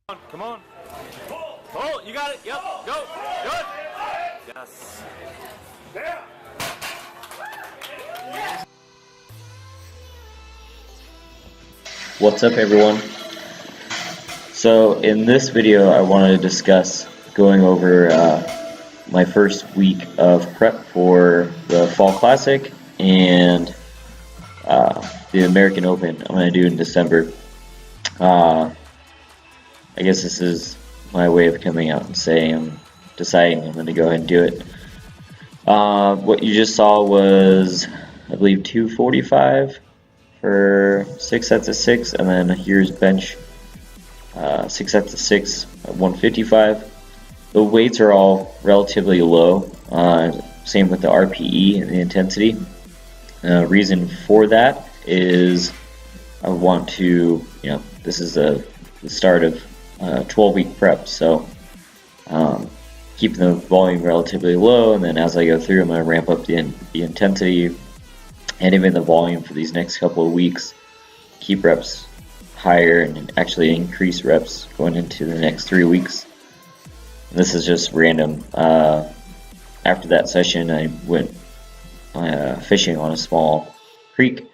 Come on. Pull. You got it. Yep. Go. Good. Yes. What's up, everyone? So in this video I wanted to discuss going over my first week of prep for the Fall Classic and the American Open I'm going to do in December. I guess this is my way of coming out and saying I'm deciding I'm going to go ahead and do it. What you just saw was, I believe, 245 for 6 sets of 6, and then here's bench 6 sets of 6 at 155. The weights are all relatively low, same with the RPE and the intensity. Reason for that is I want to, this is the start of 12-week prep, so keeping the volume relatively low, and then as I go through I'm going to ramp up the intensity and even the volume for these next couple of weeks, keep reps higher and actually increase reps going into the next 3 weeks. This is just random. After that session I went fishing on a small creek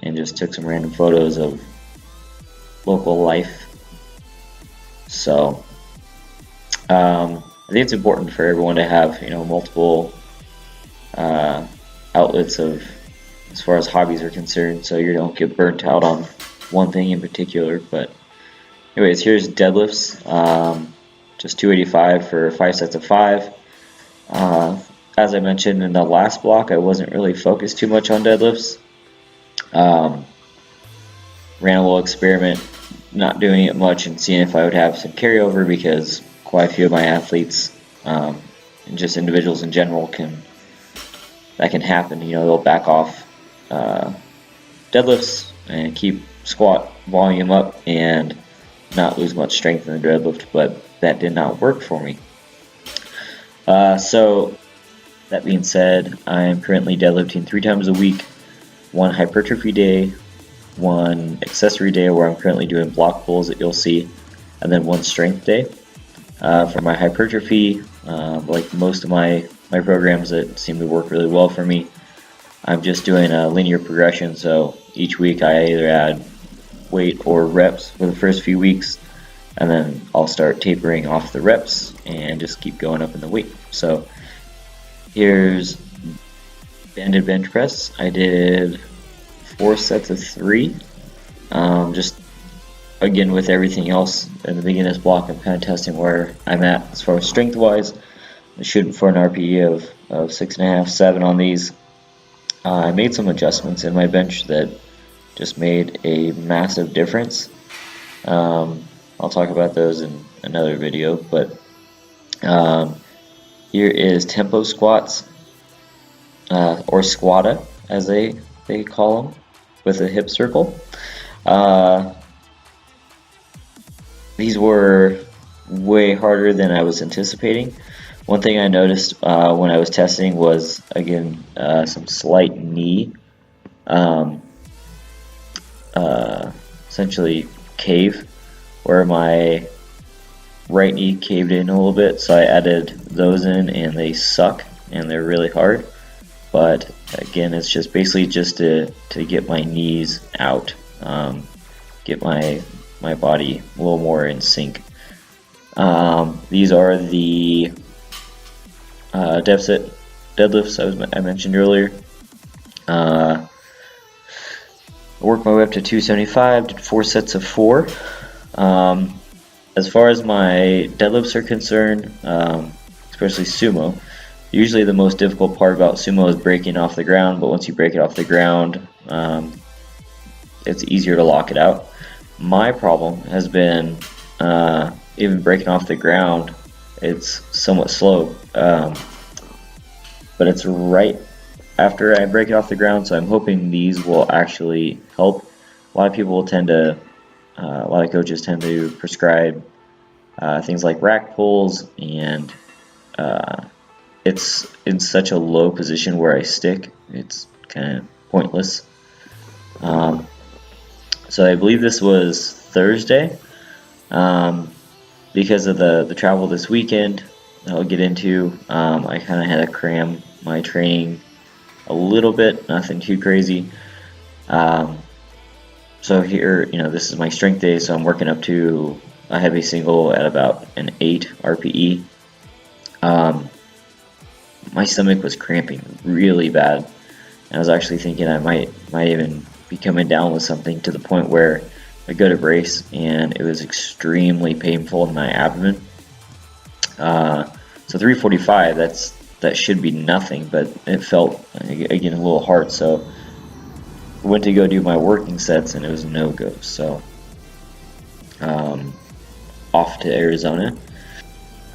and just took some random photos of local life. So I think it's important for everyone to have multiple outlets of as far as hobbies are concerned, so you don't get burnt out on one thing in particular. But anyways, here's deadlifts, just 285 for 5 sets of 5. As I mentioned in the last block, I wasn't really focused too much on deadlifts. Ran a little experiment, not doing it much and seeing if I would have some carryover, because quite a few of my athletes and just individuals in general that can happen. They'll back off deadlifts and keep squat volume up and not lose much strength in the deadlift, but that did not work for me. So that being said, I am currently deadlifting 3 times a week, 1 hypertrophy day, 1 accessory day where I'm currently doing block pulls that you'll see, and then 1 strength day. For my hypertrophy, like most of my programs that seem to work really well for me, I'm just doing a linear progression, so each week I either add weight or reps for the first few weeks, and then I'll start tapering off the reps and just keep going up in the weight. So here's banded bench press. I did 4 sets of 3. Just again, with everything else in the beginning of this block, I'm kind of testing where I'm at as far as strength wise. I'm shooting for an RPE of 6.5, 7 on these. I made some adjustments in my bench that just made a massive difference. I'll talk about those in another video, but here is tempo squats, or squatta as they call them, with a hip circle. These were way harder than I was anticipating. One thing I noticed when I was testing was, again, some slight knee, essentially cave, where my right knee caved in a little bit, so I added those in and they suck and they're really hard. But again, it's just basically just to get my knees out, get my body a little more in sync. These are the deficit deadlifts I mentioned earlier. I worked my way up to 275, did 4 sets of 4. As far as my deadlifts are concerned, especially sumo, usually the most difficult part about sumo is breaking off the ground, but once you break it off the ground, it's easier to lock it out. My problem has been even breaking off the ground, it's somewhat slow, but it's right after I break it off the ground, so I'm hoping these will actually help. A lot of people tend to, a lot of coaches tend to prescribe things like rack pulls, and it's in such a low position where I stick, it's kind of pointless. So I believe this was Thursday. because of the travel this weekend that I'll get into, I kind of had to cram my training a little bit, nothing too crazy. So here, this is my strength day, so I'm working up to a heavy single at about an 8 RPE. My stomach was cramping really bad, and I was actually thinking I might even be coming down with something, to the point where I go to brace and it was extremely painful in my abdomen. So 345, that should be nothing, but it felt again a little hard. So I went to go do my working sets and it was a no-go. So off to Arizona.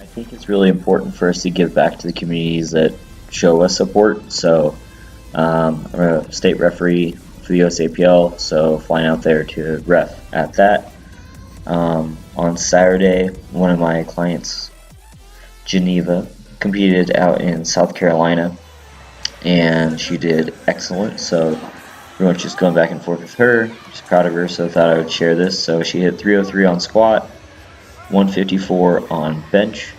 I think it's really important for us to give back to the communities that show us support. So I'm a state referee for the USAPL, so flying out there to ref at that. On Saturday, one of my clients, Geneva, competed out in South Carolina, and she did excellent. So everyone's just going back and forth with her. Just proud of her, so I thought I would share this. So she hit 303 on squat, 154 on bench,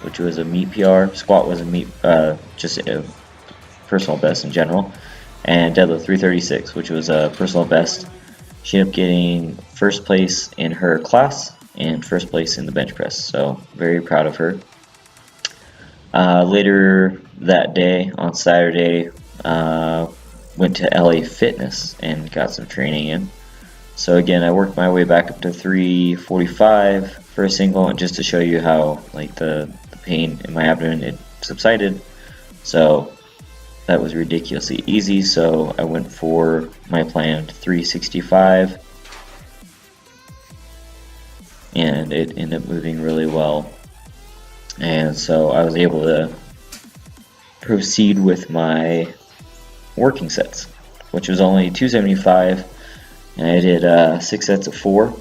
which was a meet PR. Squat was a meet, just a personal best in general, and deadlift 336, which was a personal best. She ended up getting first place in her class and first place in the bench press, so very proud of her. Later that day, on Saturday, went to LA Fitness and got some training in. So again, I worked my way back up to 345 for a single, and just to show you how the pain in my abdomen, it subsided. So that was ridiculously easy. So I went for my planned 365, and it ended up moving really well. And so I was able to proceed with my working sets, which was only 275, and I did 6 sets of 4.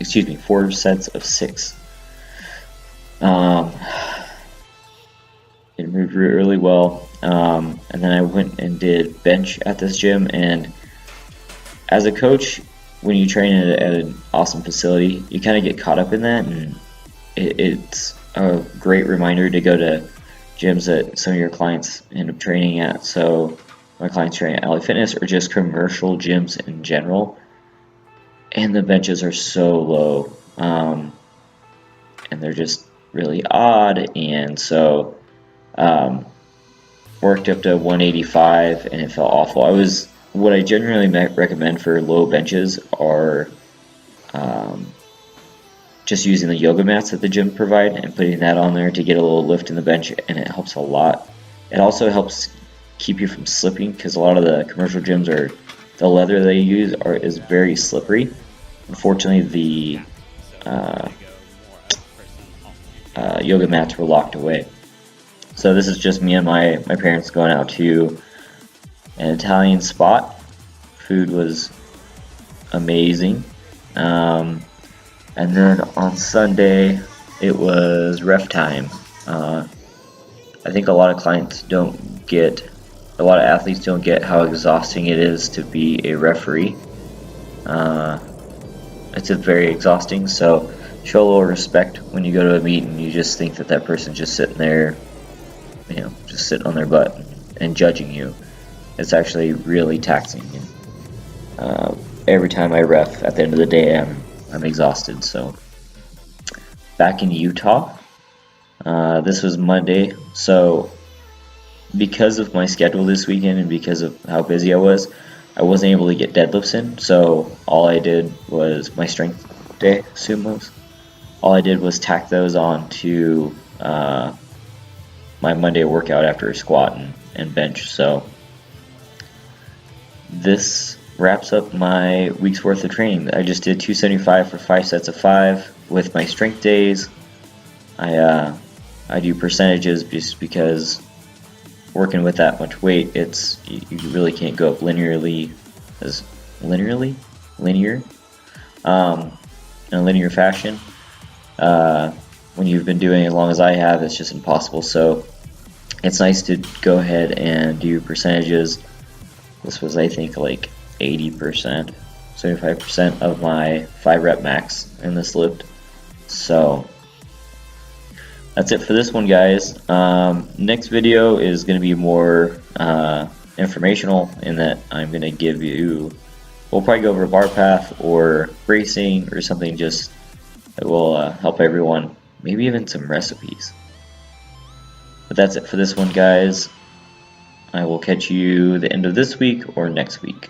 Excuse me, 4 sets of 6. It moved really well, and then I went and did bench at this gym. And as a coach, when you train at an awesome facility, you kind of get caught up in that, and it's a great reminder to go to gyms that some of your clients end up training at. So my clients train at LA Fitness, or just commercial gyms in general, and the benches are so low, and they're just really odd. And so worked up to 185, and it felt awful. What I generally recommend for low benches are just using the yoga mats that the gym provide and putting that on there to get a little lift in the bench, and it helps a lot. It also helps keep you from slipping, because a lot of the commercial gyms the leather they use is very slippery. Unfortunately, the yoga mats were locked away. So this is just me and my parents going out to an Italian spot. Food was amazing. And then on Sunday, it was ref time. I think a lot of athletes don't get how exhausting it is to be a referee. It's very exhausting, so show a little respect when you go to a meet and you just think that person's just sitting there, just sitting on their butt and judging you. It's actually really taxing. Every time I ref, at the end of the day, I'm exhausted. So back in Utah, this was Monday. So because of my schedule this weekend and because of how busy I wasn't able to get deadlifts in. So all I did was my strength day, sumos. All I did was tack those on to my Monday workout after a squat and bench. So this wraps up my week's worth of training. I just did 275 for 5 sets of 5 with my strength days. I do percentages just because working with that much weight, you really can't go up linear in a linear fashion. When you've been doing it as long as I have, it's just impossible. So it's nice to go ahead and do percentages. This was, I think, 80%, 75% of my 5 rep max in this lift. So that's it for this one, guys. Next video is going to be more informational in that I'm going to give you, we'll probably go over bar path or bracing or something just that will help everyone, maybe even some recipes. But that's it for this one, guys. I will catch you the end of this week or next week.